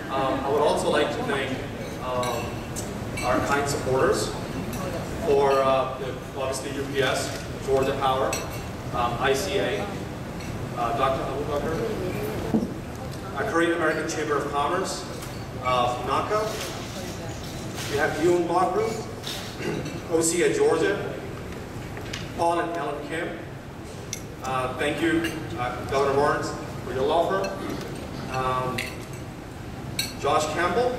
I would also like to thank our kind supporters for obviously UPS, Georgia Power, ICA, Dr. Abu Bakr, Korean American Chamber of Commerce, NACA. We have Yoon Law Group, OCA Georgia, Paul and Ellen Kim. Thank you, Governor Barnes, for your law firm. Josh Campbell,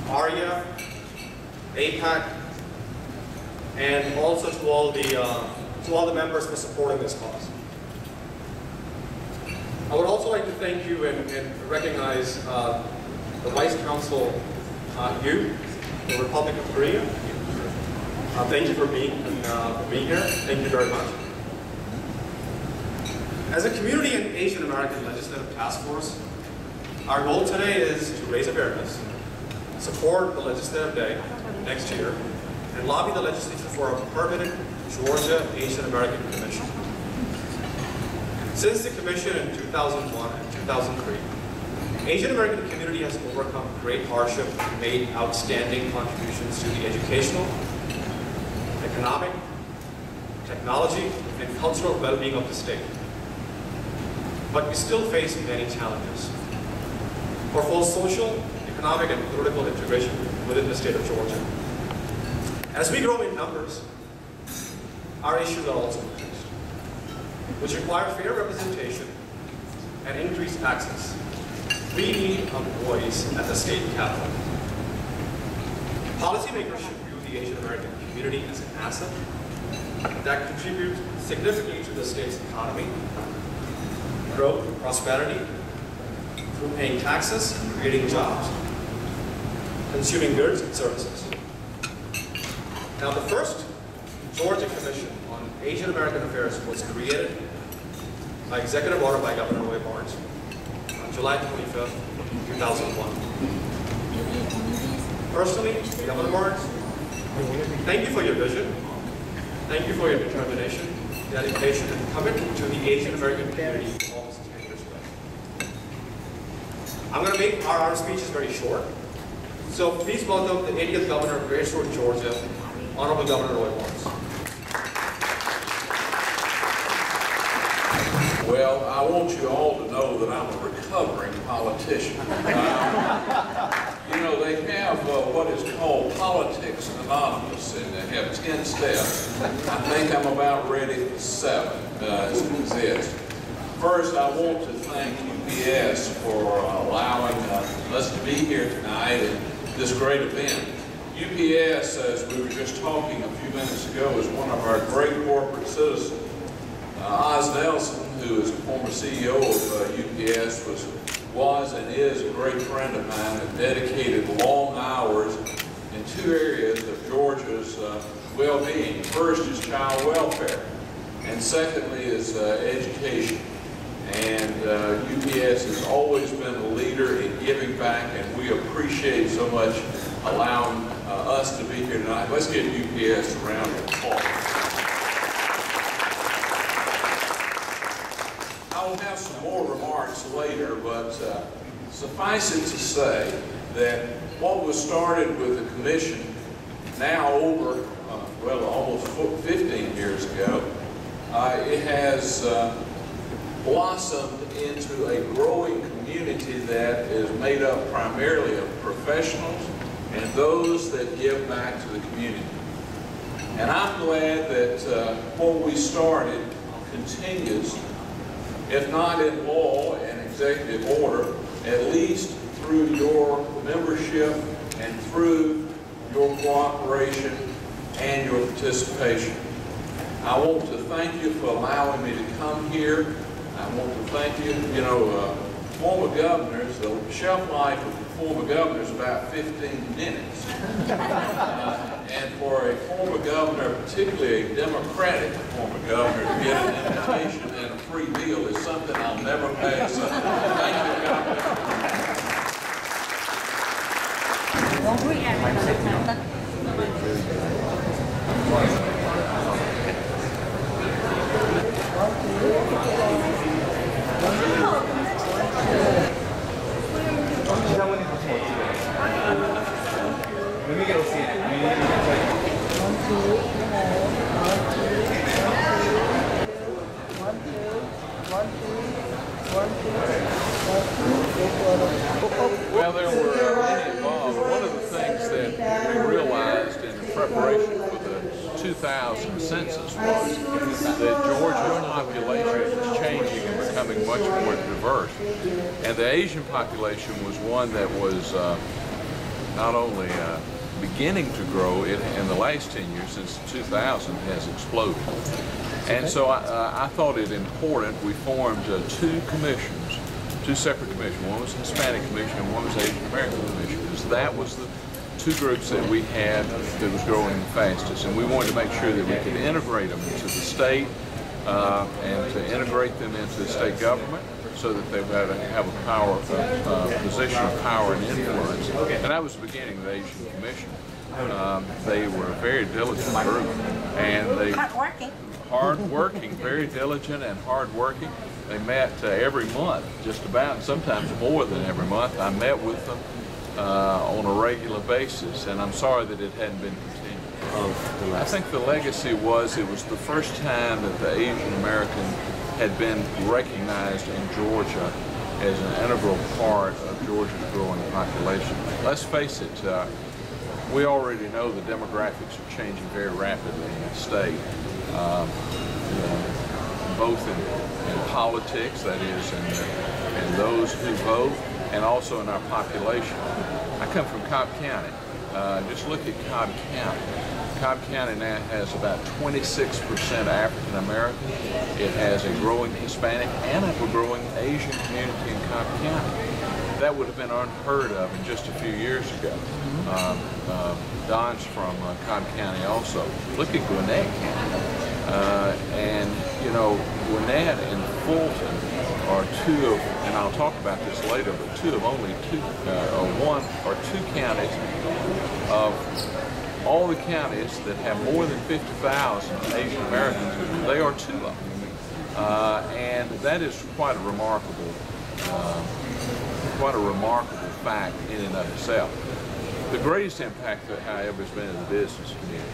ARIA, APAC, and also to all the members for supporting this cause. I would also like to thank you and recognize the Vice Consul Yu, the Republic of Korea. Thank you for being here. Thank you very much. As a Community and Asian American Legislative Task Force, our goal today is to raise awareness, support the Legislative Day next year, and lobby the legislature for a permanent Georgia Asian American Commission. Since the Commission in 2001 and 2003, Asian American community has overcome great hardship and made outstanding contributions to the educational, economic, technology, and cultural well-being of the state. But we still face many challenges for full social, economic, and political integration within the state of Georgia. As we grow in numbers, our issues are also increased, which require fair representation and increased access. We need a voice at the state capitol. Policymakers should view the Asian American community as an asset that contributes significantly to the state's economy, growth, prosperity, through paying taxes, creating jobs, consuming goods and services. Now, the first Georgia Commission on Asian American Affairs was created by executive order by Governor Roy Barnes on July 25th, 2001. Personally, Governor Barnes, thank you for your vision. Thank you for your determination, dedication, and commitment to the Asian American community almost 10 years ago. I'm going to make our speeches very short. So please welcome the 80th Governor of Great Stewart, Georgia, Honorable Governor Roy Barnes. Well, I want you all to know that I'm a recovering politician. You know, they have what is called Politics Anonymous, and they have 10 steps. I think I'm about ready for 7 to exist. First, I want to thank UPS for allowing us to be here tonight at this great event. UPS, as we were just talking a few minutes ago, is one of our great corporate citizens. Oz Nelson, who is a former CEO of UPS, was and is a great friend of mine and dedicated long hours in 2 areas of Georgia's well-being. First is child welfare, and secondly is education. And UPS has always been a leader in giving back, and we appreciate so much allowing us to be here tonight. Let's give UPS a round of applause. I will have some more remarks later, but suffice it to say that what was started with the commission now over, well, almost 15 years ago, it has blossomed into a growing community that is made up primarily of professionals and those that give back to the community. And I'm glad that what we started continues, if not in law and executive order, at least through your membership and through your cooperation and your participation. I want to thank you for allowing me to come here. I want to thank you. You know, former governors, the shelf life of former governors is about 15 minutes. And for a former governor, particularly a Democratic former governor, to get an invitation and a free meal is something I'll never pass up. Thank you, God. 2000 census was that Georgia's population was changing and becoming much more diverse. And the Asian population was one that was not only beginning to grow, it in the last 10 years, since 2000, has exploded. And so I thought it important. We formed two commissions, two separate commissions. One was Hispanic Commission and one was Asian American Commission, because that was the two groups that we had that was growing the fastest. And we wanted to make sure that we could integrate them into the state and to integrate them into the state government, so that they would have a power, position of power and influence. And that was the beginning of the Asian Commission. They were a very diligent group, and they hard-working, very diligent and hard-working. They met every month, just about, and sometimes more than every month. I met with them on a regular basis, and I'm sorry that it hadn't been continued. I think the legacy was it was the first time that the Asian American had been recognized in Georgia as an integral part of Georgia's growing population. Let's face it, we already know the demographics are changing very rapidly in the state, both in politics, that is, in those who vote, and also in our population. I come from Cobb County. Just look at Cobb County. Cobb County now has about 26% African American. It has a growing Hispanic and a growing Asian community in Cobb County. That would have been unheard of in just a few years ago. Don's from Cobb County also. Look at Gwinnett County. And, you know, Gwinnett and Fulton are two of, and I'll talk about this later, but two of only one or two counties of all the counties that have more than 50,000 Asian Americans. They are two of them. And that is quite a remarkable fact in and of itself. The greatest impact, however, has been in the business community.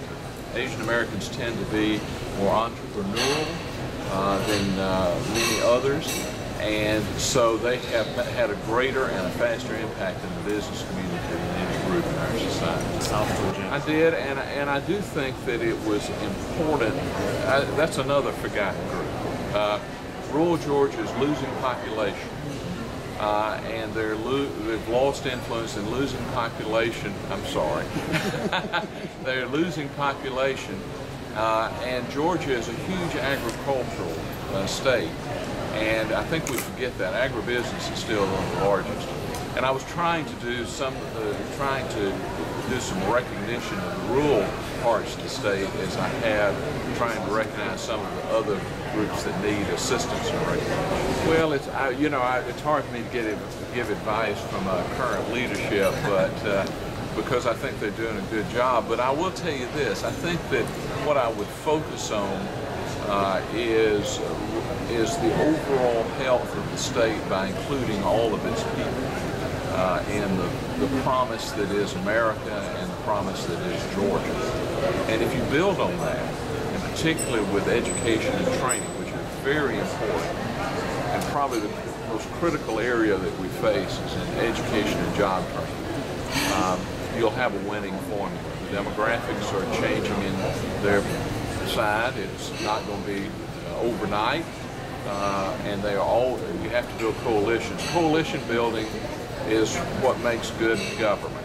Asian Americans tend to be more entrepreneurial than many others, and so they have had a greater and a faster impact in the business community than any group in our society. I did, and I do think that it was important. That's another forgotten group. Rural Georgia is losing population. And they've lost influence and losing population. I'm sorry. They're losing population, and Georgia is a huge agricultural state, and I think we forget that agribusiness is still the largest. And I was trying to do some recognition of the rural parts of the state, as I have trying to recognize some of the other groups that need assistance and recognition. Well, it's it's hard for me to give advice from current leadership, but because I think they're doing a good job. But I will tell you this: I think that what I would focus on is the overall health of the state by including all of its people in the promise that is America and the promise that is Georgia. And if you build on that, and particularly with education and training, which is very important, and probably the most critical area that we face is in education and job training, you'll have a winning formula. The demographics are changing in their side. It's not going to be overnight, and you have to build coalitions. Coalition building is what makes good government.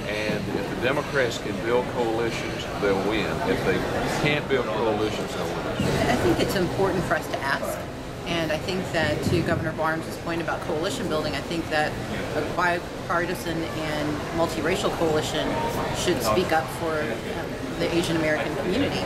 And if the Democrats can build coalitions, they'll win. If they can't build coalitions, they'll win. I think it's important for us to ask. And I think that, to Governor Barnes' point about coalition building, I think that a bipartisan and multiracial coalition should speak up for the Asian American community.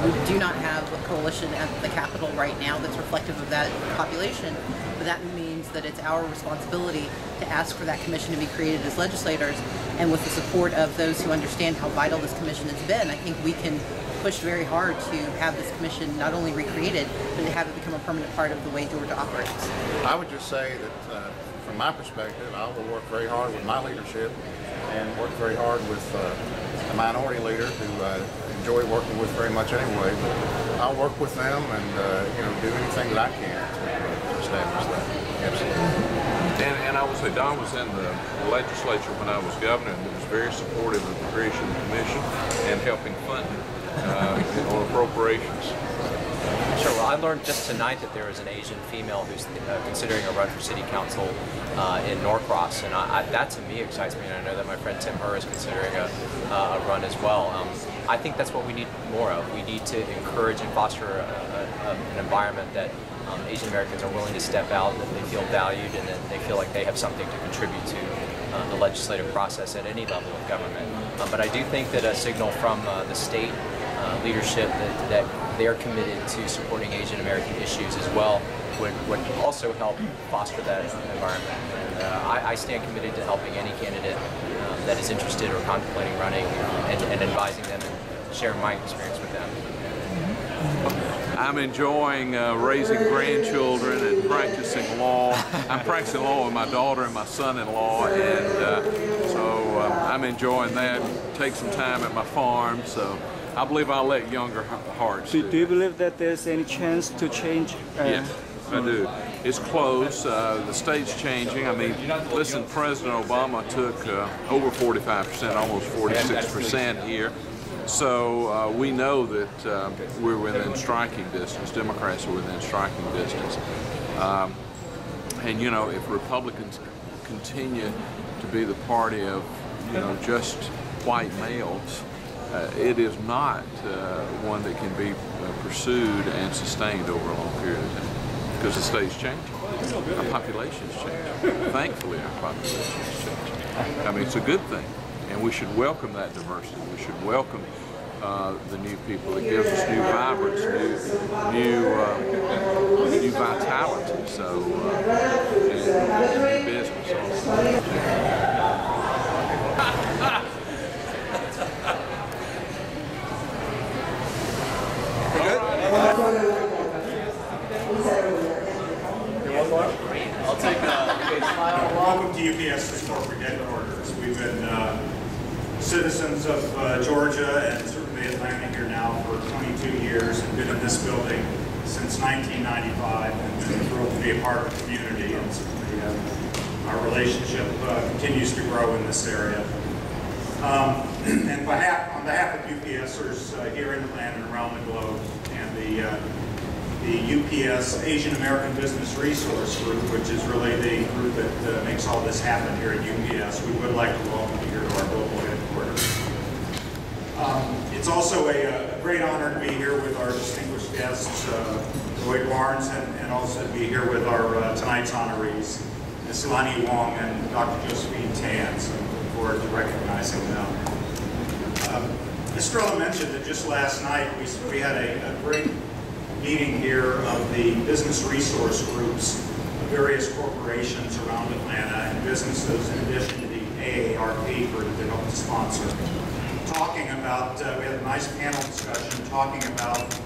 We do not have a coalition at the Capitol right now that's reflective of that population, but that means that it's our responsibility to ask for that commission to be created as legislators, and with the support of those who understand how vital this commission has been, I think we can push very hard to have this commission not only recreated, but to have it become a permanent part of the way Georgia operates. I would just say that from my perspective, I will work very hard with my leadership and work very hard with the minority leader who I enjoy working with very much anyway, but I'll work with them and do anything that I can to establish that. Absolutely. And I would say Don was in the legislature when I was governor, and was very supportive of the creation of the commission and helping fund it. on appropriations. Sure. Well, I learned just tonight that there is an Asian female who's considering a run for city council in Norcross, and that to me excites me. And I know that my friend Tim Herr is considering a run as well. I think that's what we need more of. We need to encourage and foster an environment that Asian Americans are willing to step out, that they feel valued, and that they feel like they have something to contribute to the legislative process at any level of government. But I do think that a signal from the state leadership that they're committed to supporting Asian American issues as well would also help foster that environment. And I stand committed to helping any candidate that is interested or contemplating running and advising them and sharing my experience with them. I'm enjoying raising grandchildren and practicing law. I'm practicing law with my daughter and my son-in-law, and so I'm enjoying that. Take some time at my farm, so I believe I'll let younger hearts do you believe that there's any chance to change? Yes, I do. It's close. The state's changing. I mean, listen, President Obama took over 45%, almost 46% here. So we know that we're within striking distance. Democrats are within striking distance. And you know, if Republicans continue to be the party of, you know, just white males, it is not one that can be pursued and sustained over a long period of time, because the state's changing. Our population's changing. Thankfully, our population's changing. I mean, it's a good thing, and we should welcome that diversity. We should welcome the new people. It gives us new vibrance, new vitality. So, new business. I'll take welcome to UPS's corporate headquarters. We've been citizens of Georgia and certainly Atlanta here now for 22 years and been in this building since 1995 and been thrilled to be a part of the community, and certainly our relationship continues to grow in this area. And on behalf of UPSers here in Atlanta and around the globe, and the UPS Asian American Business Resource Group, which is really the group that makes all this happen here at UPS, we would like to welcome you here to our global headquarters. It's also a great honor to be here with our distinguished guests, Lloyd Barnes, and also to be here with our tonight's honorees, Ms. Lani Wong and Dr. Josephine Tan, so I'm looking forward to recognizing them. Estrella mentioned that just last night we had a great meeting here of the business resource groups of various corporations around Atlanta and businesses, in addition to the AARP group that helped to sponsor. Talking about, we had a nice panel discussion talking about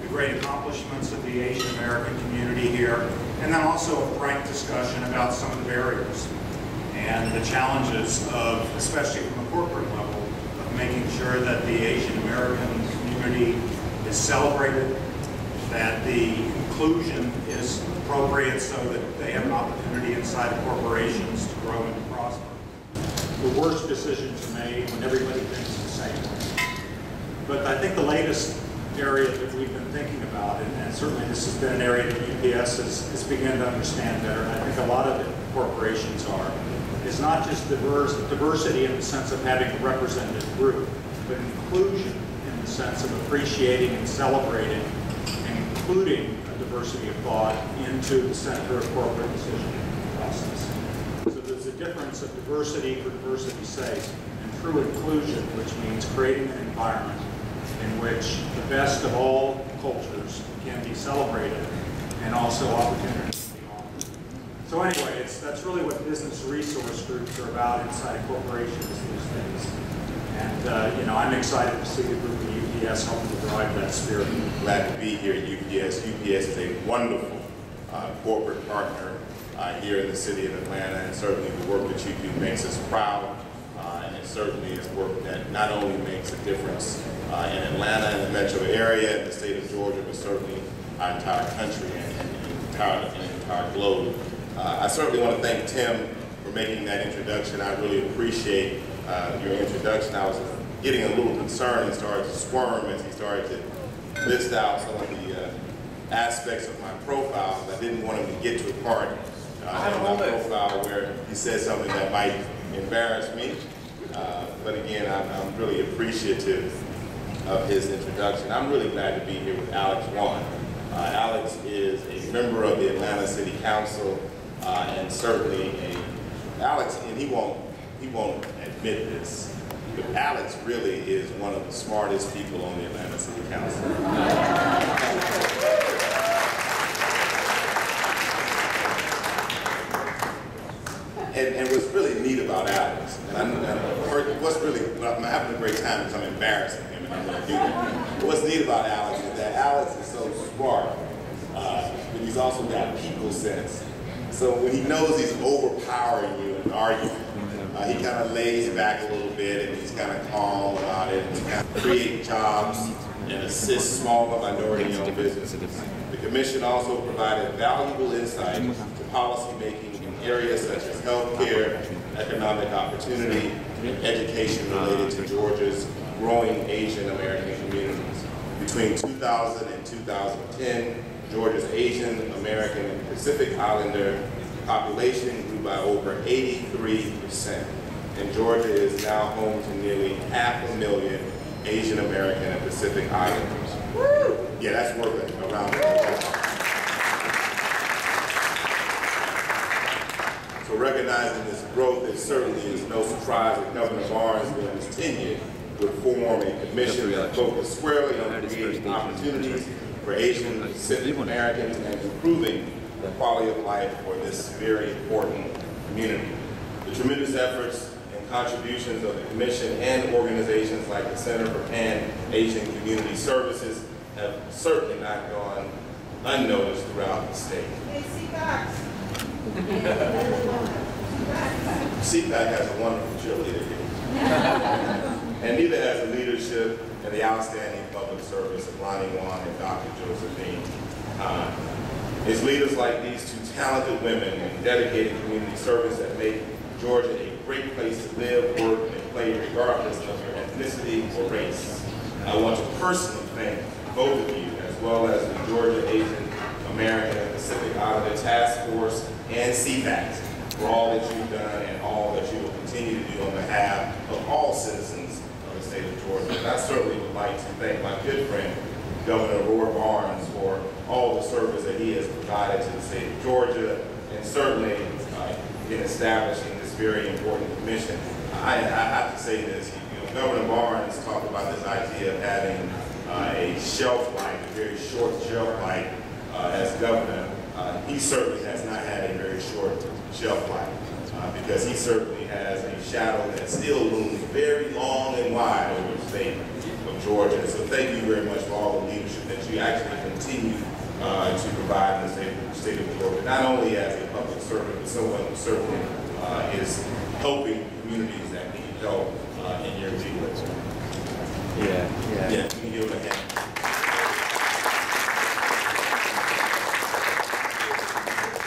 the great accomplishments of the Asian American community here, and then also a frank discussion about some of the barriers and the challenges of, especially from a corporate level, of making sure that the Asian American community is celebrated, that the inclusion is appropriate so that they have an opportunity inside of corporations to grow and to prosper. The worst decisions are made when everybody thinks the same way. But I think the latest area that we've been thinking about, and certainly this has been an area that UPS has begun to understand better, and I think a lot of the corporations are, is not just diversity in the sense of having a representative group, but inclusion in the sense of appreciating and celebrating and including a diversity of thought into the center of corporate decision-making process. So there's a difference of diversity for diversity's sake and true inclusion, which means creating an environment in which the best of all cultures can be celebrated and also opportunities to be offered. So anyway, that's really what business resource groups are about inside of corporations these days. And you know, I'm excited to see the group of UPS helping to drive that spirit. Glad to be here at UPS. UPS is a wonderful corporate partner here in the city of Atlanta, and certainly the work that you do makes us proud. And it certainly is work that not only makes a difference in Atlanta and the metro area and the state of Georgia, but certainly our entire country and the entire globe. I certainly want to thank Tim for making that introduction. I really appreciate your introduction. I was getting a little concerned and started to squirm as he started to list out some of the aspects of my profile. I didn't want him to get to a part in my profile where he said something that might embarrass me. But again, I'm really appreciative of his introduction. I'm really glad to be here with Alex Wan. Alex is a member of the Atlanta City Council and certainly Alex, and he won't admit this, but Alex really is one of the smartest people on the Atlanta City Council. And what's really neat about Alex, and I'm having a great time because I'm embarrassing him, and I'm going to do that. But what's neat about Alex is that Alex is so smart, but he's also got people sense. So when he knows he's overpowering you in an argument, he kind of lays back a little bit and he's kind of calm about it, and he kind of create jobs and assist small and minority-owned businesses. The Commission also provided valuable insight to policy making in areas such as healthcare, economic opportunity, and education related to Georgia's growing Asian American communities. Between 2000 and 2010, Georgia's Asian American and Pacific Islander population grew by over 83%. And Georgia is now home to nearly 500,000 Asian American and Pacific Islanders. Woo! Yeah, that's worth a round of applause. So recognizing this growth, it certainly is no surprise that Governor Barnes, during his tenure, would form a commission that focused squarely on creating opportunities for Asian and Pacific Americans and improving the quality of life for this very important community. The tremendous efforts and contributions of the Commission and organizations like the Center for Pan-Asian Community Services have certainly not gone unnoticed throughout the state. CPAC has a wonderful cheerleader here. And neither has the leadership and the outstanding public service of Lonnie Wan and Dr. Josephine. It's leaders like these two talented women and dedicated community service that make Georgia a great place to live, work, and play regardless of your ethnicity or race. I want to personally thank both of you, as well as the Georgia Asian American and Pacific Islander Task Force and CPAC for all that you've done and all that you will continue to do on behalf of all citizens of the state of Georgia. And I certainly would like to thank my good friend, Governor Roy Barnes, for all the service that he has provided to the state of Georgia, and certainly in establishing this very important commission. I have to say this, Governor Barnes talked about this idea of having a shelf life, a very short shelf life as governor. He certainly has not had a very short shelf life because he certainly has a shadow that still looms very long and wide over the state of Georgia. So thank you very much for all the leadership that you actually continue to provide in the state of Georgia, not only as a public servant, but someone who certainly is helping communities that need help in your legal. Yeah, can you give him a hand?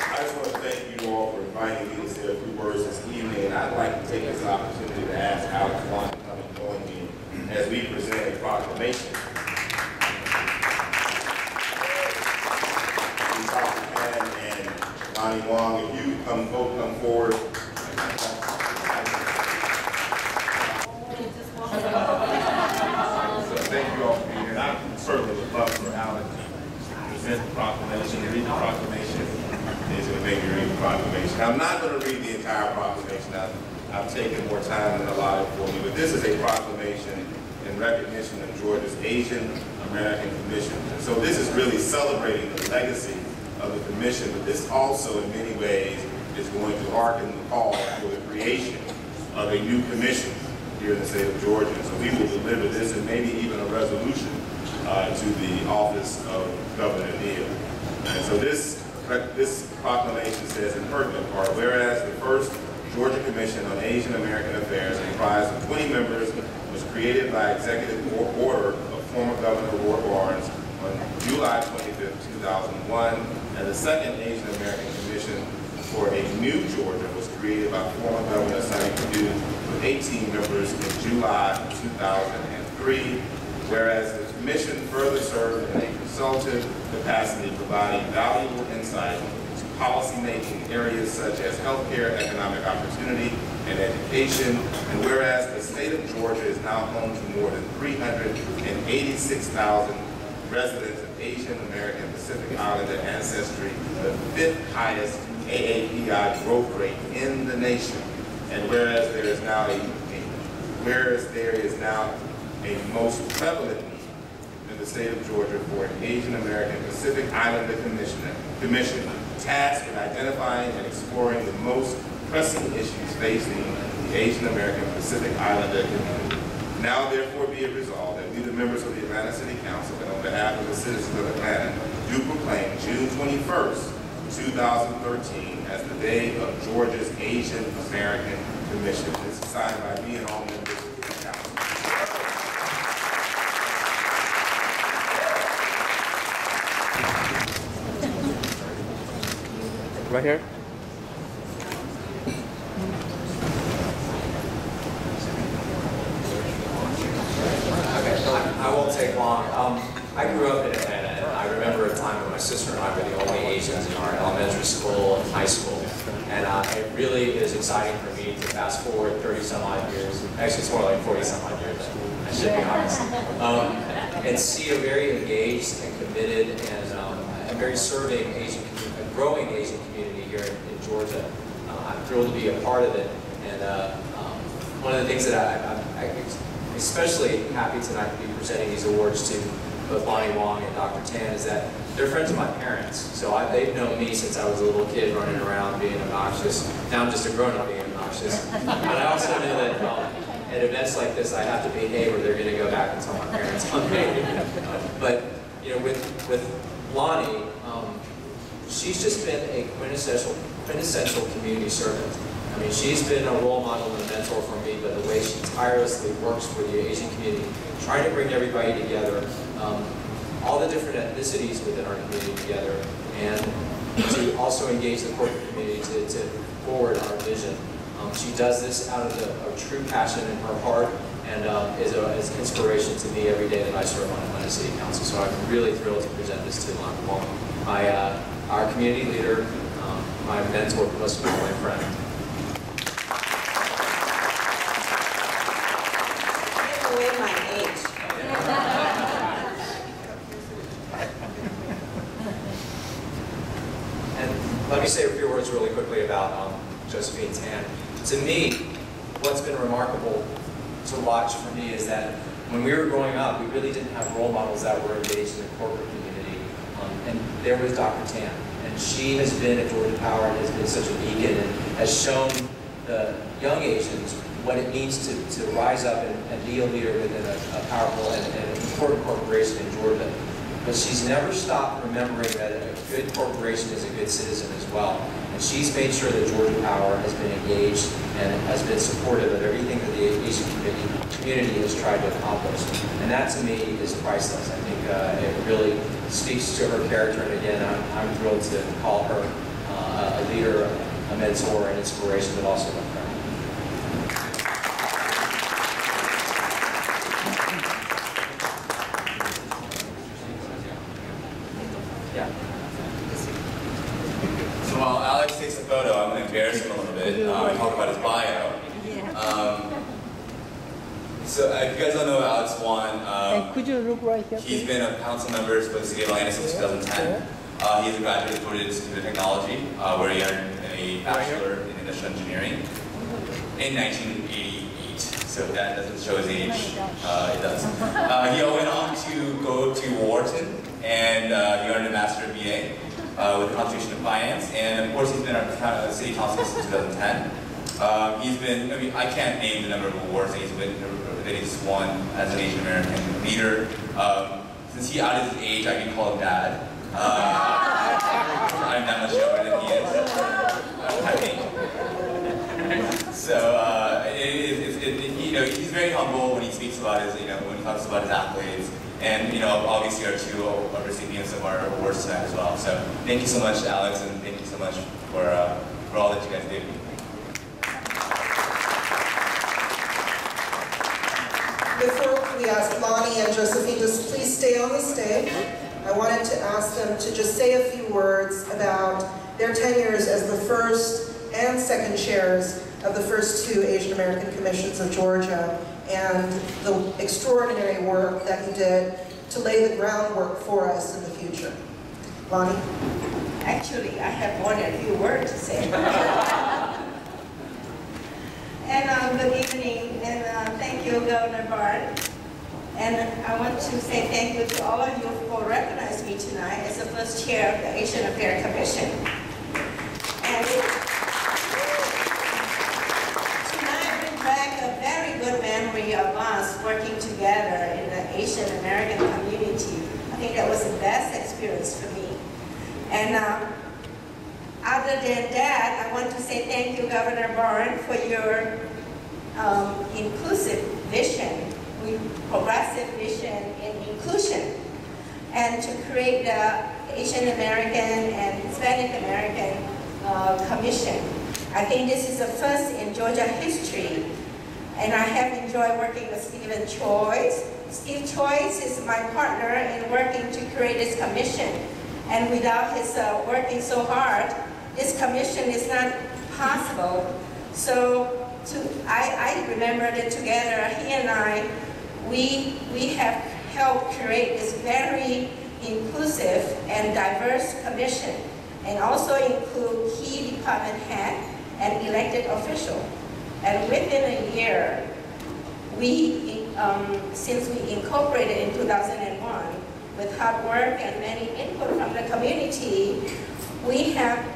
I just want to thank you all for inviting me to say a few words this evening, and I'd like to take this opportunity to ask Alex Wan to come and join me as we present a proclamation. And Lonnie Wong, if you both come forward. So thank you all for being here. I certainly would love for Alex to present the proclamation, read the proclamation. He's going to make me read the proclamation. I'm not going to read the entire proclamation. I've taken more time than allotted for me, but this is a proclamation in recognition of Georgia's Asian American Commission. And so this is really celebrating the legacy of the commission, but this also in many ways is going to hearken the call for the creation of a new commission here in the state of Georgia. So we will deliver this and maybe even a resolution to the office of Governor Neal. And so this proclamation says in pertinent part, whereas the first Georgia Commission on Asian American Affairs, comprised of 20 members, was created by executive order of former Governor Roy Barnes on July 25, 2001, and the second Asian American Commission for a new Georgia was created by former Governor Sonny Perdue with 18 18 members in July of 2003, whereas the Commission further served in a consultative capacity providing valuable insight to policy-making areas such as healthcare, economic opportunity, and education, and whereas the state of Georgia is now home to more than 386,000 residents of Asian American Pacific Islander ancestry, the 5th highest AAPI growth rate in the nation, and whereas there is now a most prevalent need in the state of Georgia for an Asian American Pacific Islander commission tasked with identifying and exploring the most pressing issues facing the Asian American Pacific Islander community. Now therefore be it resolved that we, the members of the Atlanta City Council, and on behalf of the citizens of Atlanta, do proclaim June 21st, 2013 as the Day of Georgia's Asian American Commission. This is signed by me and all members of the council. Right here. I won't take long. I grew up in Atlanta, and I remember a time when my sister and I were the only Asians in our elementary school and high school. And it really is exciting for me to fast forward 30-some-odd years. Actually, it's more like 40-some-odd years. I should be honest. And see a very engaged and committed and a very serving Asian community, a growing Asian community here in Georgia. I'm thrilled to be a part of it. And one of the things that I'm especially happy tonight to be presenting these awards to both Lonnie Wong and Dr. Tan is that they're friends of my parents. So they've known me since I was a little kid running around being obnoxious. Now I'm just a grown-up being obnoxious. But I also know that at events like this I have to behave or they're going to go back and tell my parents on me. But you know, with Lonnie, she's just been a quintessential community servant. I mean, she's been a role model and a mentor for me, but the way she tirelessly works for the Asian community, trying to bring everybody together, all the different ethnicities within our community together, and to also engage the corporate community to forward our vision. She does this out of a true passion in her heart, and is an inspiration to me every day that I serve on Atlanta City Council. So I'm really thrilled to present this to Lonnie Wong, our community leader, my mentor, most of all, my friend. My age. And let me say a few words really quickly about Josephine Tan. To me, what's been remarkable to watch for me is that when we were growing up, we really didn't have role models that were engaged in the corporate community. And there was Dr. Tan. And she has been at Georgia Power and has been such a beacon and has shown the young Asians what it means to rise up and be a leader within a powerful and important corporation in Georgia. But she's never stopped remembering that a good corporation is a good citizen as well. And she's made sure that Georgia Power has been engaged and has been supportive of everything that the Asian community has tried to accomplish. And that to me is priceless. I think it really speaks to her character. And again, I'm thrilled to call her a leader, a mentor, an inspiration, but also a friend. So while Alex takes a photo, I'm going to embarrass him a little bit and talk about his bio. So if you guys don't know Alex Wan, could you look right here? He's been a council member for the City of Atlanta since 2010. He's a graduate of Georgia Institute of Technology, where he earned a bachelor in industrial engineering in 1988. So that doesn't show his age. It does. He went on to go to Wharton, and he earned a Master of BA with a concentration in finance. And of course, he's been our city council since 2010. He's been, I mean, I can't name the number of awards that he's won as an Asian American leader. Since he outed his age, I can call him Dad. I'm that much younger than he is. I think. So, you know, he's very humble when he speaks about his, when he talks about his accolades. And, obviously our two recipients of our awards tonight as well. So, thank you so much, Alex, and thank you so much for all that you guys did. Josephine, just please stay on the stage. I wanted to ask them to just say a few words about their tenures as the first and second chairs of the first two Asian American commissions of Georgia and the extraordinary work that he did to lay the groundwork for us in the future. Lonnie? Actually, I have more than a few words to say. And good evening, and thank you, Governor Barnes. And I want to say thank you to all of you for recognizing me tonight as the first chair of the Asian Affairs Commission. And tonight brings back a very good memory of us working together in the Asian American community. I think that was the best experience for me. And other than that, I want to say thank you, Governor Barnes, for your inclusive vision, progressive vision in inclusion, and to create the Asian American and Hispanic American Commission. I think this is the first in Georgia history, and I have enjoyed working with Stephen Choice. Steve Choice is my partner in working to create this commission, and without his working so hard, this commission is not possible. So I remember that together, he and I, we have helped create this very inclusive and diverse commission, and also include key department head and elected official. And within a year, since we incorporated in 2001, with hard work and many input from the community, we have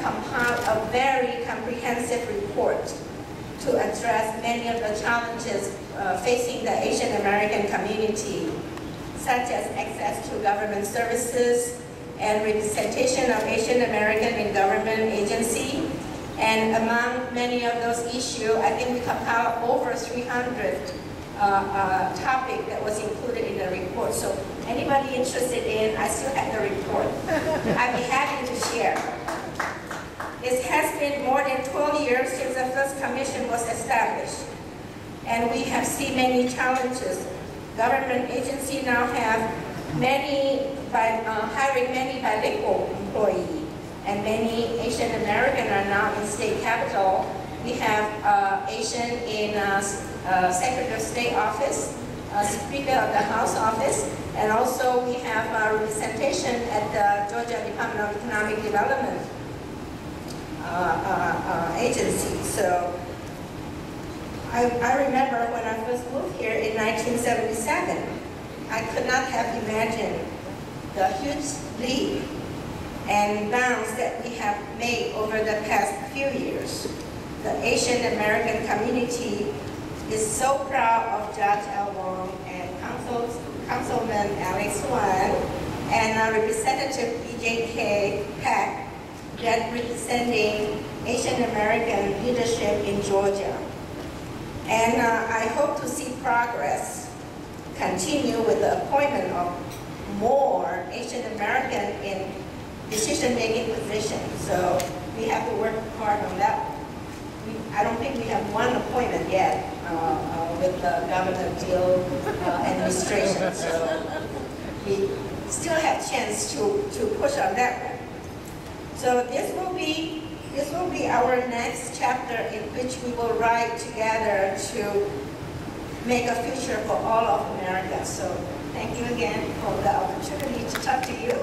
compiled a very comprehensive report to address many of the challenges facing the Asian American community, such as access to government services and representation of Asian American in government agency. And among many of those issues, I think we compiled over 300 topics that was included in the report. So anybody interested in, I still have the report. I'd be happy to share. It has been more than 12 years since the first commission was established, and we have seen many challenges. Government agencies now have hiring many bilingual employees, and many Asian American are now in state capital. We have Asian in Secretary of State office, Speaker of the House office, and also we have representation at the Georgia Department of Economic Development agency. So I remember when I first moved here in 1977, I could not have imagined the huge leap and bounds that we have made over the past few years. The Asian American community is so proud of Judge L. Wong and Councilman Alex Wan and Representative E.J.K. Peck that representing Asian American leadership in Georgia. And I hope to see progress continue with the appointment of more Asian American in decision-making positions. So we have to work hard on that. I don't think we have one appointment yet with the government deal administration. So we still have chance to push on that one. So this will be our next chapter in which we will write together to make a future for all of America. So thank you again for the opportunity to talk to you.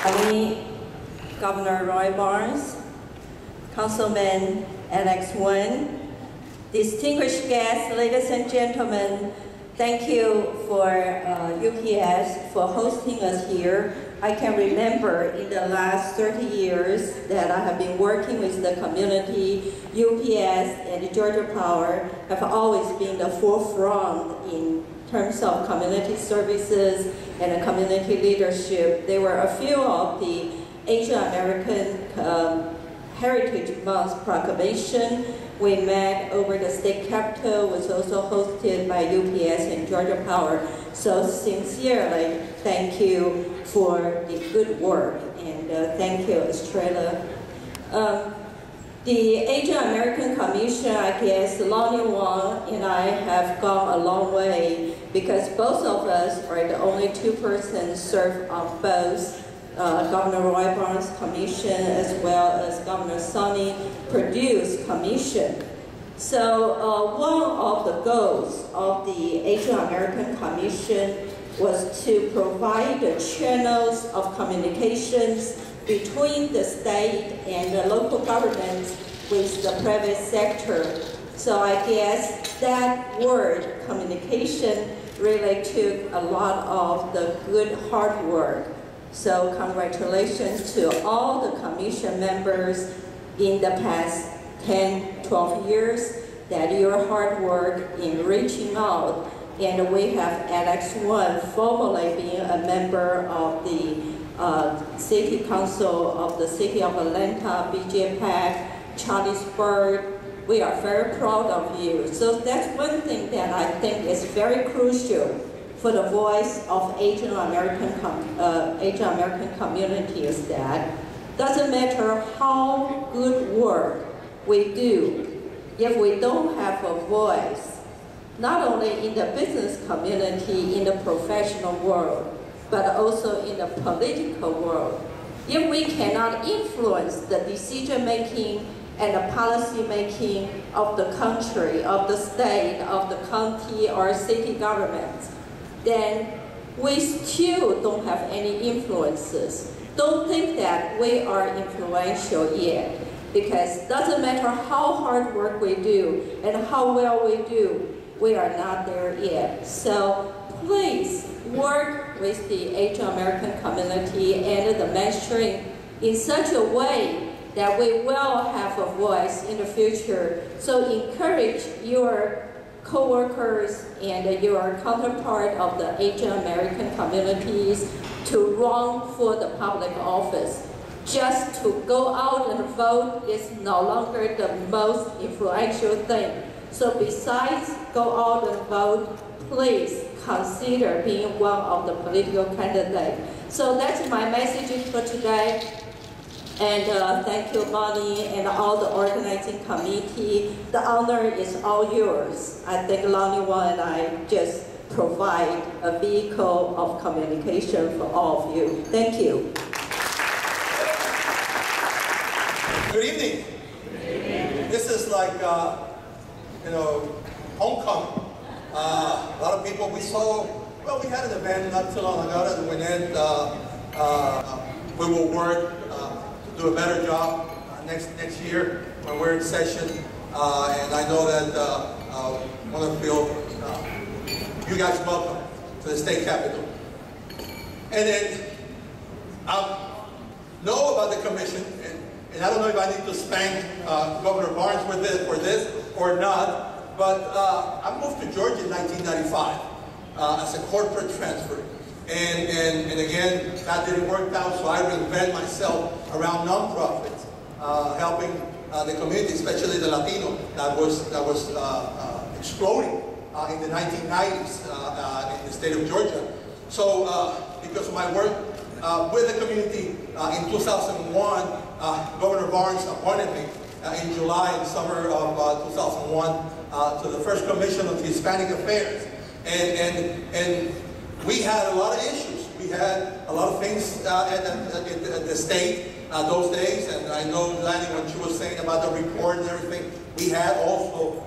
And Governor Roy Barnes, Councilman Alex Wan, distinguished guests, ladies and gentlemen, thank you for UPS for hosting us here. I can remember in the last 30 years that I have been working with the community. UPS and Georgia Power have always been the forefront in terms of community services and community leadership. There were a few of the Asian American Heritage Month proclamation. We met over the state capitol, was also hosted by UPS and Georgia Power. So sincerely, thank you for the good work, and thank you, Estrella. The Asian American Commission, I guess Lonnie Wang and I have gone a long way because both of us are the only two persons served on both Governor Roy Barnes' commission as well as Governor Sonny Perdue's commission. So one of the goals of the Asian American Commission was to provide the channels of communications between the state and the local governments with the private sector. So I guess that word, communication, really took a lot of the good hard work. So congratulations to all the commission members in the past 10, 12 years that your hard work in reaching out. And we have LX1 formally being a member of the City Council of the City of Atlanta, BJ Pack, Charlie's Bird. We are very proud of you. So that's one thing that I think is very crucial for the voice of Asian American community is that doesn't matter how good work we do, if we don't have a voice, not only in the business community, in the professional world, but also in the political world. If we cannot influence the decision-making and the policy-making of the country, of the state, of the county or city government, then we still don't have any influences. Don't think that we are influential yet, because it doesn't matter how hard work we do and how well we do, we are not there yet. So please work with the Asian American community and the mainstream in such a way that we will have a voice in the future. So encourage your co-workers and your counterpart of the Asian American communities to run for the public office. Just to go out and vote is no longer the most influential thing. So besides go out and vote, please consider being one of the political candidates. So that's my message for today. And thank you, Lonnie, and all the organizing committee. The honor is all yours. I think Lonnie Wang and I just provide a vehicle of communication for all of you. Thank you. Good evening. This is like, homecoming. A lot of people we saw, well, we had an event not too long ago that we went in. We will work to do a better job next year when we're in session. And I know that I want to feel you guys welcome to the state capitol. And then I know about the commission, and I don't know if I need to spank Governor Barnes for this or not, but I moved to Georgia in 1995 as a corporate transfer. And again, that didn't work out, so I reinvented myself around nonprofits, helping the community, especially the Latino, that was exploding in the 1990s in the state of Georgia. So because of my work with the community in 2001, Governor Barnes appointed me in July and summer of 2001 to the first commission of Hispanic Affairs. And we had a lot of issues. We had a lot of things at the state those days, and I know Lanny, when she was saying about the report and everything, we had also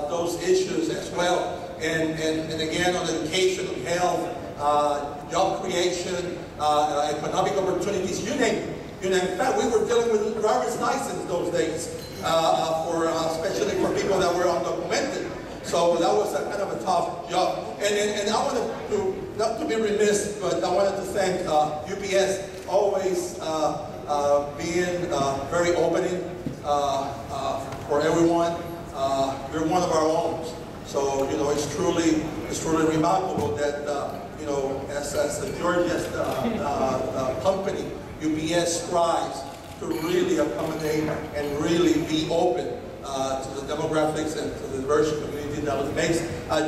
those issues as well. And again, on education, on health, job creation, economic opportunities, you name it. In fact, we were dealing with driver's license those days, especially for people that were undocumented. So that was a kind of a tough job. And I wanted to, not to be remiss, but I wanted to thank UPS, always being very opening for everyone. You're one of our own. So, it's truly remarkable that, as a Georgia's company, UPS strives to really accommodate and really be open to the demographics and to the diverse community that it makes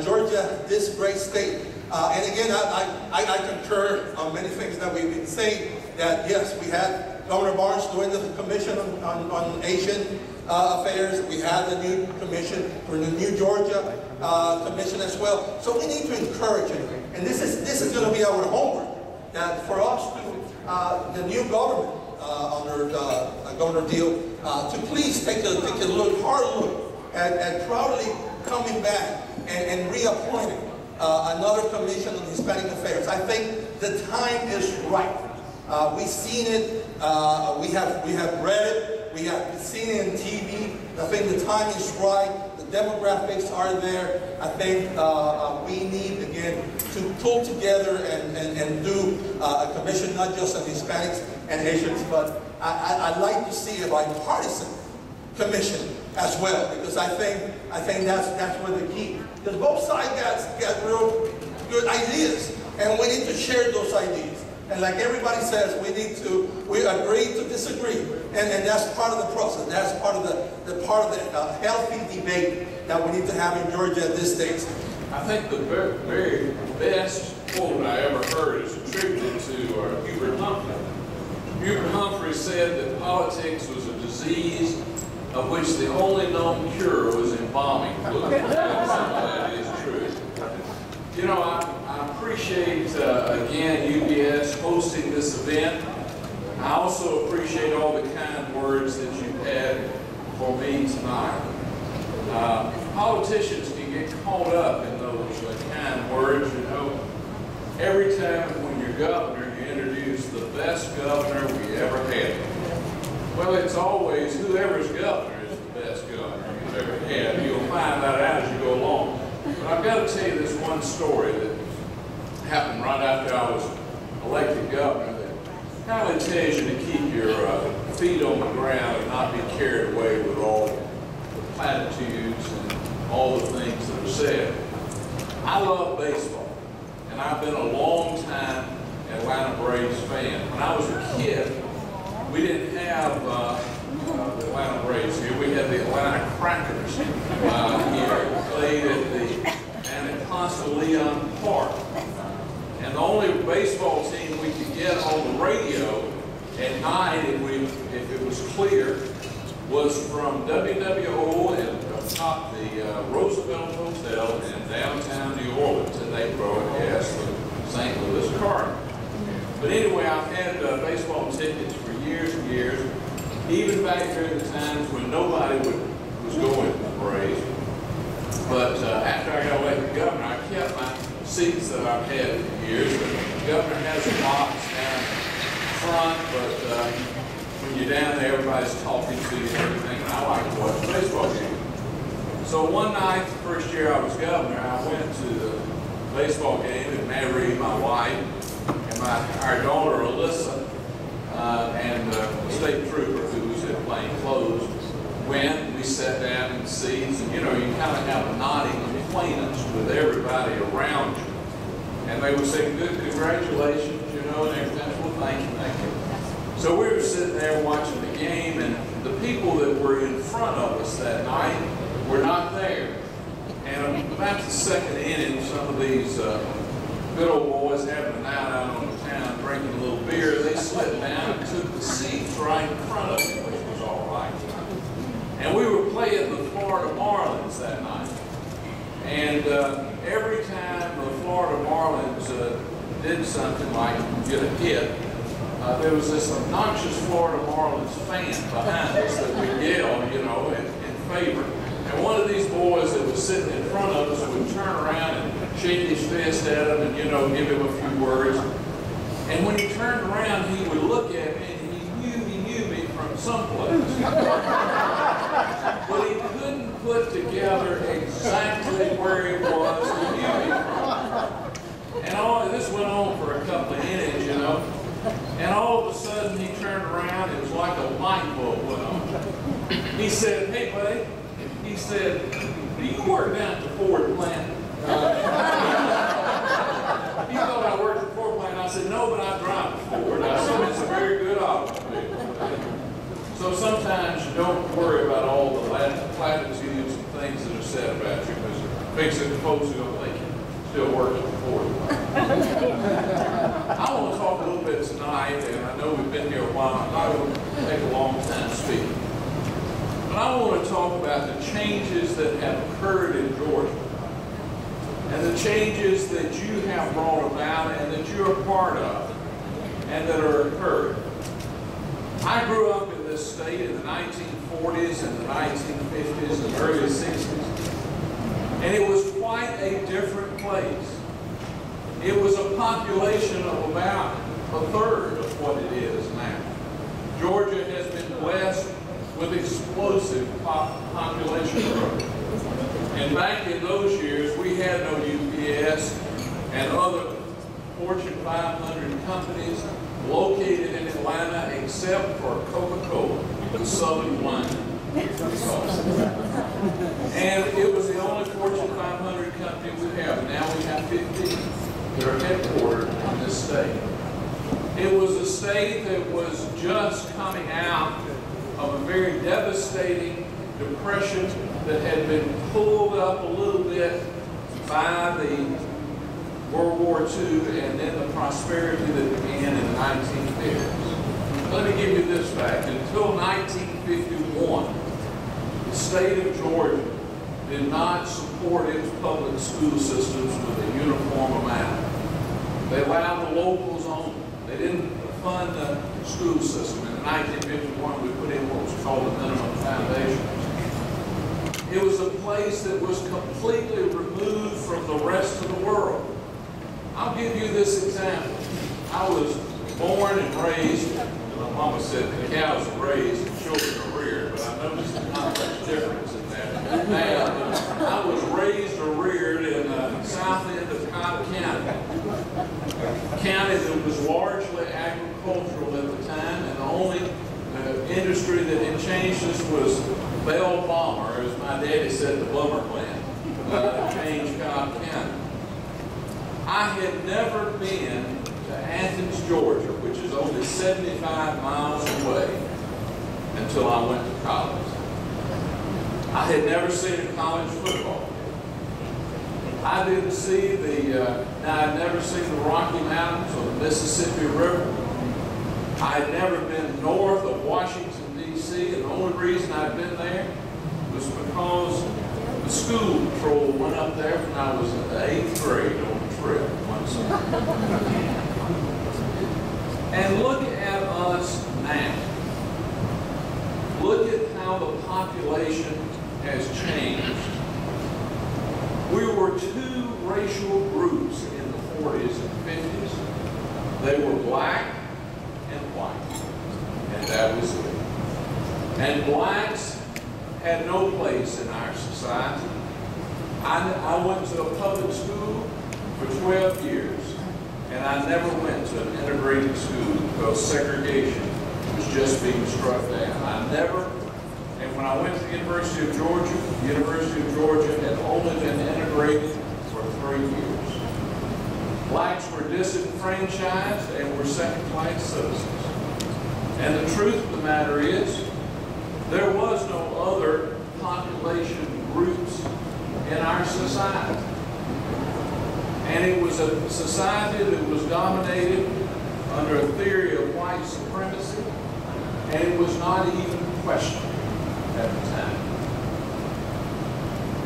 Georgia this great state. And again, I concur on many things that we've been saying, that yes, we had Governor Barnes doing the commission on Asian affairs. We have the new commission for the new Georgia commission as well. So we need to encourage it. And this is going to be our homework. That for us to, the new government under Governor Deal, to please take a hard look at proudly coming back and reappointing another commission on Hispanic affairs. I think the time is right. We've seen it. We have read it. We have seen it in TV. I think the time is right. The demographics are there. I think we need, again, to pull together and do a commission not just on Hispanics and Asians, but I'd like to see a bipartisan commission as well, because I think that's where the key. Because both sides got real good ideas, and we need to share those ideas. And like everybody says, we agree to disagree, and that's part of the process. That's part of the healthy debate that we need to have in Georgia at this stage. I think the very best quote I ever heard is attributed to Hubert Humphrey. Hubert Humphrey said that politics was a disease of which the only known cure was embalming fluid. That is true. You know, I appreciate, again, UPS hosting this event. I also appreciate all the kind words that you've had for me tonight. Politicians can get caught up in those kind words. You know, every time when you're governor, you introduce the best governor we ever had. Well, it's always whoever's governor is the best governor you've ever had. You'll find that out as you go along. But I've got to tell you this one story that happened right after I was elected governor that kind of tells you to keep your feet on the ground and not be carried away with all the platitudes and all the things that are said. I love baseball, and I've been a long time Atlanta Braves fan. When I was a kid, we didn't have the Atlanta Braves here. We had the Atlanta Crackers here. We played down at Ponce de Leon Park. And the only baseball team we could get on the radio at night, if it was clear, was from WWO atop the Roosevelt Hotel in downtown New Orleans, and they broadcast the St. Louis Cardinals. But anyway, I've had baseball tickets for years and years, even back during the times when nobody was going to the Braves. But after I got elected governor, I kept my seats that I've had for years. The governor has a box down front, but when you're down there, everybody's talking to you and everything, and I like to watch the baseball game. So one night, the first year I was governor, I went to the baseball game, and Mary, my wife, and our daughter Alyssa, and the state trooper who was in plain clothes, went. We sat down in the seats, and you know, you kind of have a nodding acquaintance with everybody around you. And they were saying, "Good, congratulations," you know, and everything. Well, thank you. So we were sitting there watching the game, and the people that were in front of us that night were not there. And about the second inning, some of these good old boys having a night out on the town, drinking a little beer, they slipped down and took the seats right in front of me, which was all right. And we were playing the Florida Marlins that night. And every time the Florida Marlins did something like get a hit, there was this obnoxious Florida Marlins fan behind us that would yell, you know, in favor. And one of these boys that was sitting in front of us would turn around and shake his fist at him and, you know, give him a few words. And when he turned around, he would look at me and he knew me from someplace. But he couldn't put together exactly where he was and knew me from. And this went on for a couple of innings, you know. And all of a sudden he turned around, it was like a light bulb went on. He said, "Hey, buddy," he said, "do you work down at the Ford plant?" He thought I worked at the Ford plant. I said, "No, but I drive the Ford." I said, "It's a very good automobile." So sometimes you don't worry about all the platitudes and things that are said about you, because it makes it folks who don't think still working for you. I want to talk a little bit tonight, and I know we've been here a while. I'm not going to take a long time speaking. But I want to talk about the changes that have occurred in Georgia and the changes that you have brought about and that you're a part of and that are occurring. I grew up in this state in the 1940s and the 1950s and early 60s, and it was quite a different place. It was a population of about a third of what it is now. Georgia has been blessed with explosive population growth. And back in those years, we had no UPS and other Fortune 500 companies located in Atlanta except for Coca-Cola, the Southern wine. And it was the only Fortune 500 company we have. Now we have 15 that are headquartered in this state. It was a state that was just coming out of a very devastating depression that had been pulled up a little bit by the World War II and then the prosperity that began in the 1950s. Let me give you this fact. Until 1951, the state of Georgia did not support its public school systems with a uniform amount. They allowed the locals on. They didn't fund the school system. In 1951, we put in what was called the minimum foundation. It was a place that was completely removed from the rest of the world. I'll give you this example. I was born and raised, my mama said the cows are raised and children are reared, but I noticed there's not much difference in that. Now, I was raised or reared in the south end of Cobb County. A county that was largely agricultural at the time, and the only industry that had changed us was Bell Bomber, as my daddy said, the Bummer plant, changed Cobb County. I had never been to Athens, Georgia, which is only 75 miles away, until I went to college. I had never seen a college football game. I didn't see I'd never seen the Rocky Mountains or the Mississippi River. I had never been north of Washington, D.C., and the only reason I'd been there was because the school patrol went up there when I was in the 8th grade on a trip one summer. And look at us now. Look at how the population has changed. We were two racial groups in the 40s and 50s. They were black and white, and that was it. And blacks had no place in our society. I went to a public school for 12 years, and I never went to an integrated school because segregation was just being struck down. And when I went to the University of Georgia had only been integrated for 3 years. Blacks were disenfranchised and were second-class citizens. And the truth of the matter is, there was no other population groups in our society. And it was a society that was dominated under a theory of white supremacy, and it was not even questioned at the time.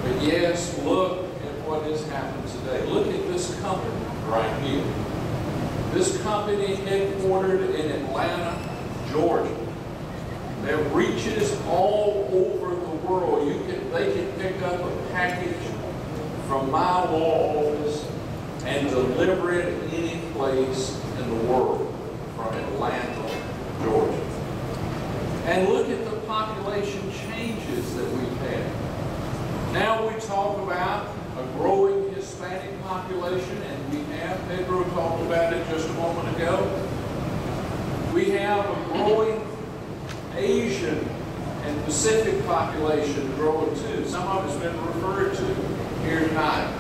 But yes, look at what has happened today. Look at this company right here. This company headquartered in Atlanta, Georgia, that reaches all over the world. They can pick up a package from my law office and deliver it any place in the world from Atlanta, Georgia. And look at the population changes that we've had. Now we talk about a growing Hispanic population, and we have, Pedro talked about it just a moment ago. We have a growing Asian and Pacific population growing too. Some of it's been referred to here tonight.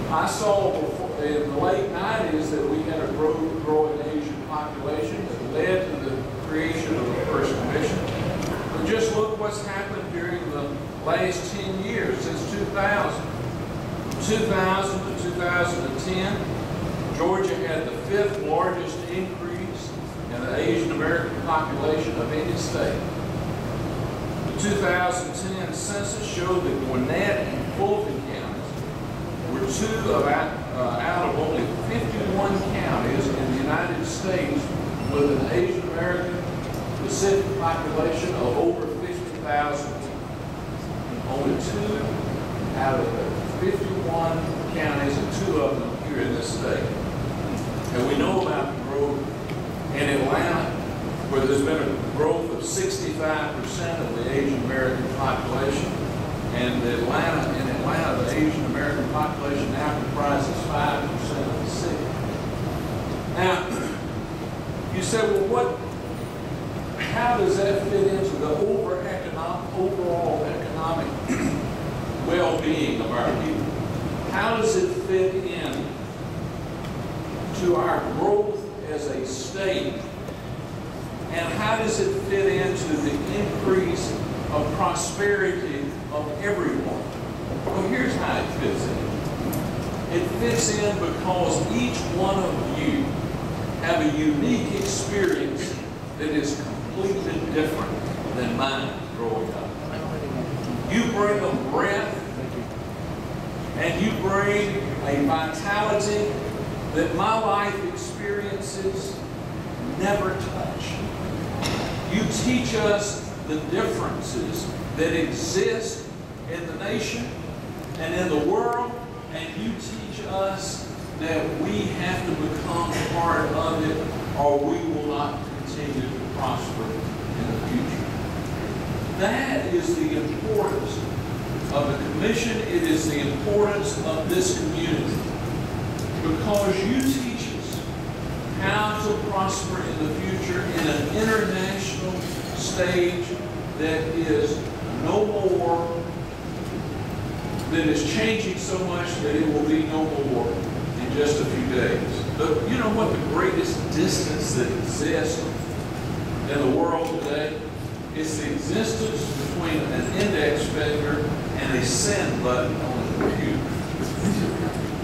I saw in the late 90s that we had a growing Asian population that led to the creation of the First Commission. But just look what's happened during the last 10 years, since 2000. 2000 to 2010, Georgia had the 5th largest increase in the Asian American population of any state. The 2010 census showed that Gwinnett and Fulton counties were out of only 51 counties in the United States with an Asian American Pacific population of over 50,000 people. Only 2 out of the 51 counties, and 2 of them here in this state. And we know about the growth in Atlanta, where there's been a growth of 65% of the Asian American population. And in Atlanta, the Asian American population now comprises 5% of the city. Now, you say, well, how does that fit into the overall economic well-being of our people? How does it fit in to our growth as a state? And how does it fit into the increase of prosperity of everyone? Well, here's how it fits in. It fits in because each one of you have a unique experience that is completely different than mine growing up. You bring a breath and you bring a vitality that my life experiences never touch. You teach us the differences that exist in the nation and in the world, and you teach us that we have to become part of it or we will not continue to prosper in the future. That is the importance of the commission. It is the importance of this community, because you teach us how to prosper in the future in an international stage that is no more, that is changing so much that it will be no more in just a few days. But you know what the greatest distance that exists in the world today? It's the existence between an index finger and a send button on a computer.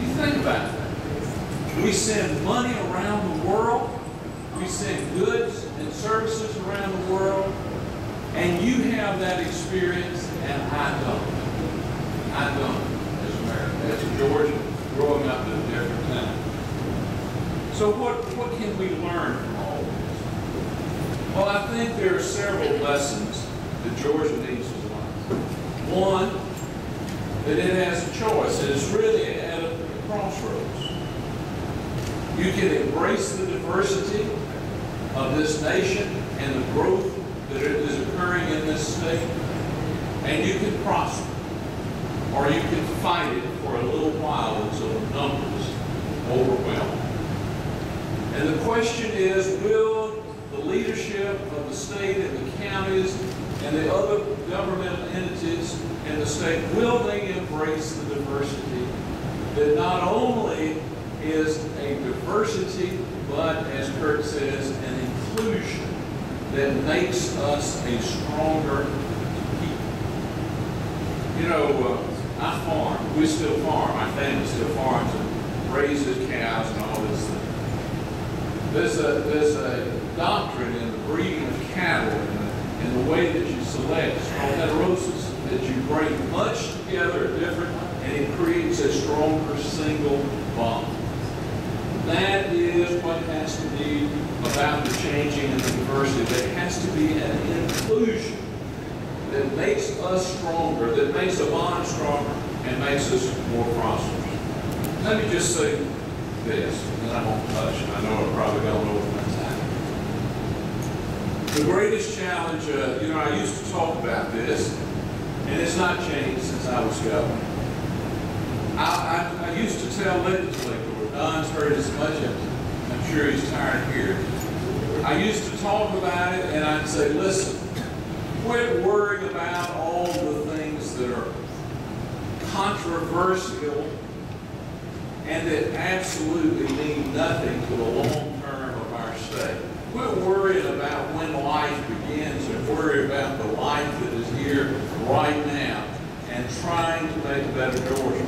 You think about that. We send money around the world. We send goods and services around the world. And you have that experience, and I don't. I don't, as American, as a Georgian, growing up at a different time. So what can we learn from all this? Well, I think there are several lessons that Georgia needs to learn. One, that it has a choice. It is really at a crossroads. You can embrace the diversity of this nation and the growth that is occurring in this state, and you can prosper. Or you can fight it for a little while until the numbers overwhelm. And the question is, will the leadership of the state and the counties and the other governmental entities in the state, will they embrace the diversity that not only is a diversity, but as Kurt says, an inclusion that makes us a stronger people? You know, I farm. We still farm. My family still farms and raises cows and all this stuff. There's a doctrine in the breeding of cattle and the way that you select. It's called heterosis, that you bring much together different, and it creates a stronger single bond. That is what has to be about the changing and the diversity. There has to be an inclusion that makes us stronger, that makes a bond stronger, and makes us more prosperous. Let me just say this, and I won't touch, and I know I've probably gone over my time. The greatest challenge, you know, I used to talk about this, and it's not changed since I was governor. I used to tell legislators, Don's heard as much, and I'm sure he's tired of hearing it. I used to talk about it, and I'd say, listen, quit worrying about all the things that are controversial and that absolutely mean nothing to the long term of our state. Quit worrying about when life begins and worry about the life that is here right now and trying to make a better Georgia.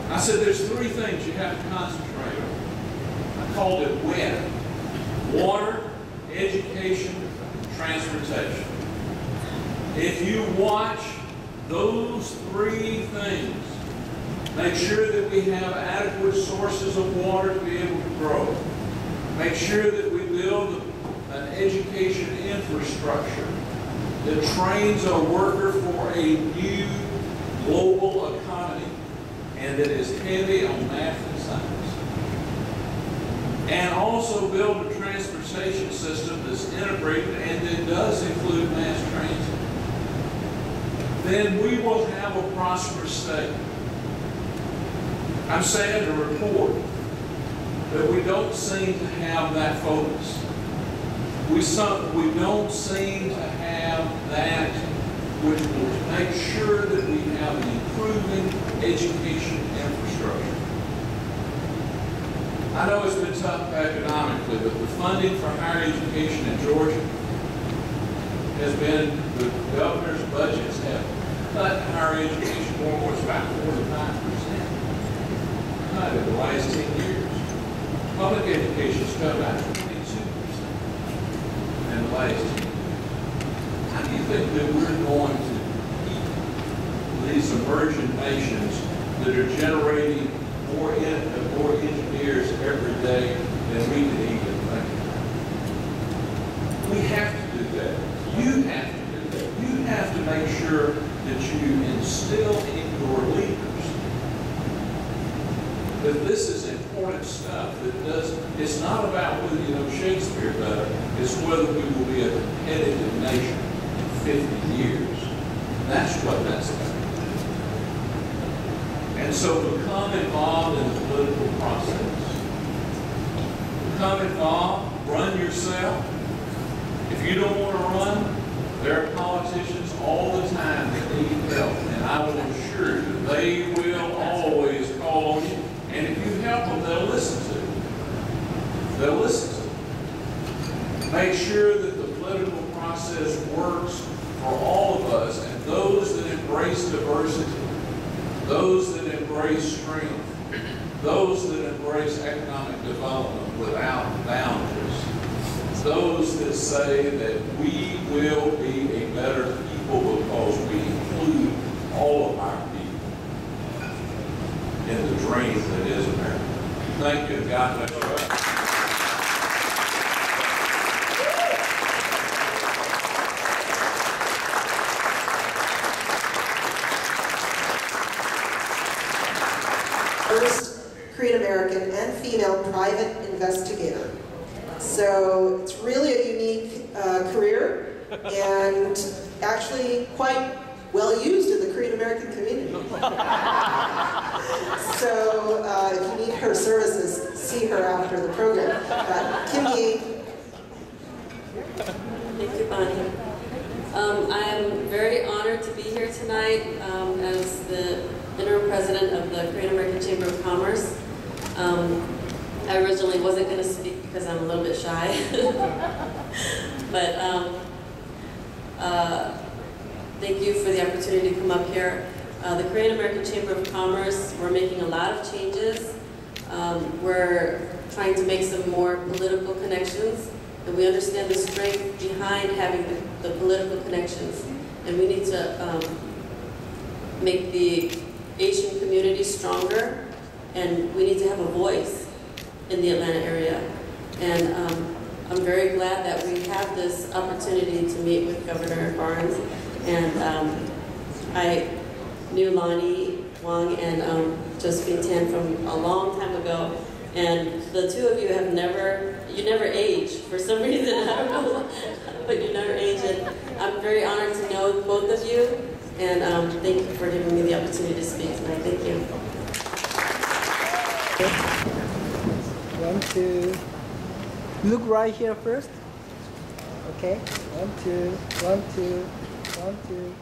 I I said there's three things you have to concentrate on. I called it WET: water, education, transportation. If you watch those three things, make sure that we have adequate sources of water to be able to grow. Make sure that we build an education infrastructure that trains a worker for a new global economy and that is heavy on math and science. And also build a transportation system that's integrated and that does include mass transit. Then we will have a prosperous state. I'm sad to report that we don't seem to have that focus. We don't seem to have that which will make sure that we have an improving education infrastructure. I know it's been tough economically, but the funding for higher education in Georgia has been, the governor's budgets have cut higher education more, it's about 45%. Cut in the last 10 years. Public education has cut about 22% in the last 10 years. How do you think that we're going to keep these emerging nations that are generating more engineers every day than we can even think about? We have to do that. You have to do that. You have to make sure that you instill in your leaders that this is important stuff. It's not about whether you know Shakespeare better, it's whether we will be a competitive nation in 50 years. That's what that's about. And so become involved in the political process. Become involved, run yourself. If you don't want to run, there are politicians all the time that need help, and I will assure you they will always call on you. And if you help them, they'll listen to you. They'll listen to you. Make sure that the political process works for all of us, and those that embrace diversity, those that embrace strength, those that embrace economic development without boundaries, those that say that we will be a better people because we include all of our people in the dream that is America. Thank you. God bless you. First Korean American and female private investigator. So it's really a unique career and actually quite well used in the Korean American community. So if you need her services, see her after the program. Kim Yi. Thank you, Bonnie. I'm very honored to be here tonight as the interim president of the Korean American Chamber of Commerce. I originally wasn't going to speak because I'm a little bit shy, but thank you for the opportunity to come up here. The Korean American Chamber of Commerce, we're making a lot of changes. We're trying to make some more political connections, and we understand the strength behind having the political connections, and we need to make the Asian community stronger, and we need to have a voice in the Atlanta area. And I'm very glad that we have this opportunity to meet with Governor Barnes. And I knew Lonnie Wong and Josephine Tan from a long time ago, and the two of you have never age for some reason, I don't know, but you never age, and I'm very honored to know both of you, and thank you for giving me the opportunity to speak tonight. Thank you. 1, 2. Look right here first. Okay. 1, 2. 1, 2. 1, 2.